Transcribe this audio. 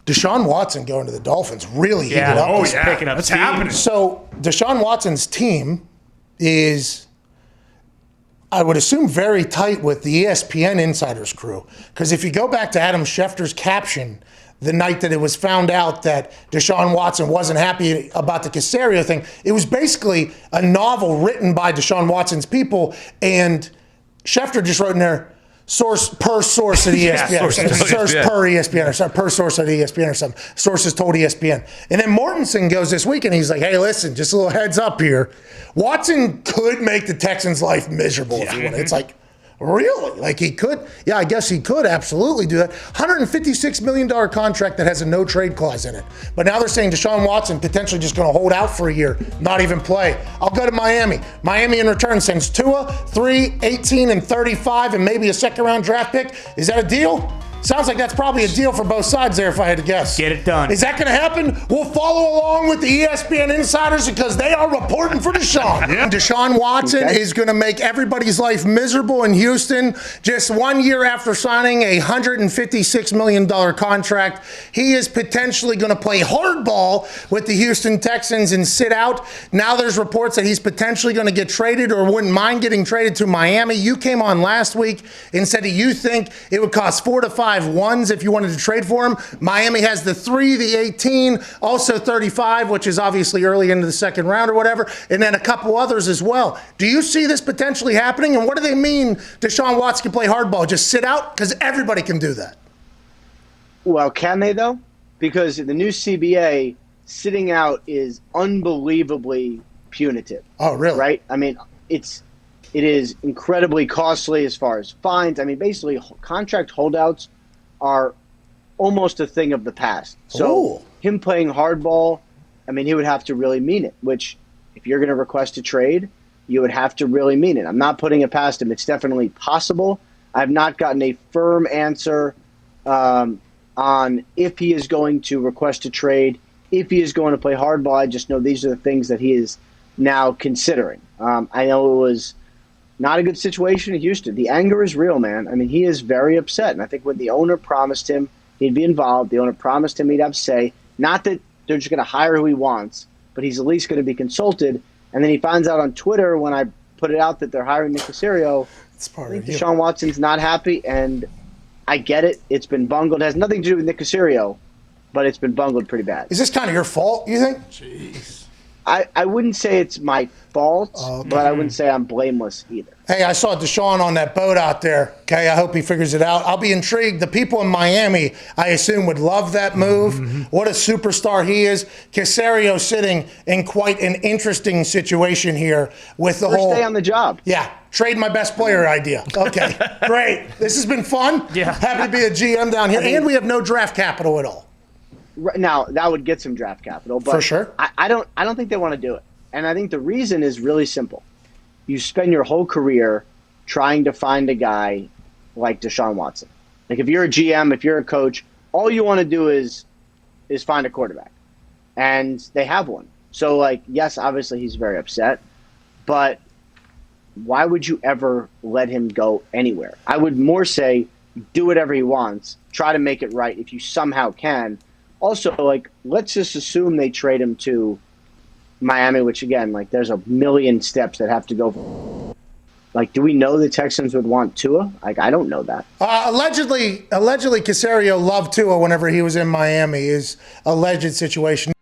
Deshaun Watson going to the Dolphins really heated up. Oh, yeah. Picking up That's steam. happening. So Deshaun Watson's team is, I would assume, very tight with the ESPN Insiders crew. Because if you go back to Adam Schefter's caption the night that it was found out that Deshaun Watson wasn't happy about the Caserio thing, it was basically a novel written by Deshaun Watson's people, and Schefter just wrote in there, per source at ESPN, or something. Source per ESPN, or something, per source at ESPN, or something. Sources told ESPN. And then Mortensen goes this week and he's like, hey, listen, just a little heads up here. Watson could make the Texans' life miserable if he wanted. It's like, really? Like he could? Yeah, I guess he could absolutely do that. $156 million contract that has a no trade clause in it. But now they're saying Deshaun Watson potentially just going to hold out for a year, not even play. I'll go to Miami. Miami in return sends Tua, 3, 18, and 35, and maybe a second-round draft pick. Is that a deal? Sounds like that's probably a deal for both sides there if I had to guess. Get it done. Is that going to happen? We'll follow along with the ESPN Insiders because they are reporting for Deshaun. Yeah. Deshaun Watson is going to make everybody's life miserable in Houston. Just 1 year after signing a $156 million contract, he is potentially going to play hardball with the Houston Texans and sit out. Now there's reports that he's potentially going to get traded or wouldn't mind getting traded to Miami. You came on last week and said that you think it would cost 4 to 5 ones if you wanted to trade for him. Miami has the 3, the 18, also 35, which is obviously early into the second round or whatever, and then a couple others as well. Do you see this potentially happening? And what do they mean Deshaun Watson can play hardball? Just sit out? Because everybody can do that. Well, can they though? Because the new CBA, sitting out is unbelievably punitive. Oh, really? Right? I mean, it is incredibly costly as far as fines. I mean, basically, contract holdouts are almost a thing of the past. So him playing hardball, I mean, he would have to really mean it, which if you're going to request a trade, you would have to really mean it. I'm not putting it past him. It's definitely possible. I've not gotten a firm answer on if he is going to request a trade, if he is going to play hardball. I just know these are the things that he is now considering. I know it was not a good situation in Houston. The anger is real, man. I mean, he is very upset. And I think when the owner promised him he'd be involved, the owner promised him he'd have say, not that they're just going to hire who he wants, but he's at least going to be consulted. And then he finds out on Twitter when I put it out that they're hiring Nick Caserio. I think Deshaun Watson's not happy, and I get it. It's been bungled. It has nothing to do with Nick Caserio, but it's been bungled pretty bad. Is this kind of your fault, you think? Jeez. I wouldn't say it's my fault, but I wouldn't say I'm blameless either. Hey, I saw Deshaun on that boat out there. Okay, I hope he figures it out. I'll be intrigued. The people in Miami, I assume, would love that move. Mm-hmm. What a superstar he is. Caserio sitting in quite an interesting situation here with the whole day on the job. Yeah, trade my best player idea. Okay, great. This has been fun. Yeah, happy to be a GM down here, and we have no draft capital at all. Right now, that would get some draft capital, but for sure. I don't think they want to do it, and I think the reason is really simple. You spend your whole career trying to find a guy like Deshaun Watson. Like if you're a GM, if you're a coach, all you want to do is find a quarterback, and they have one. So like, yes, obviously he's very upset, but why would you ever let him go anywhere? I would more say do whatever he wants, try to make it right if you somehow can. Also, like, let's just assume they trade him to Miami, which, again, like, there's a million steps that have to go. Like, do we know the Texans would want Tua? Like, I don't know that. Allegedly, Caserio loved Tua whenever he was in Miami, is alleged situation.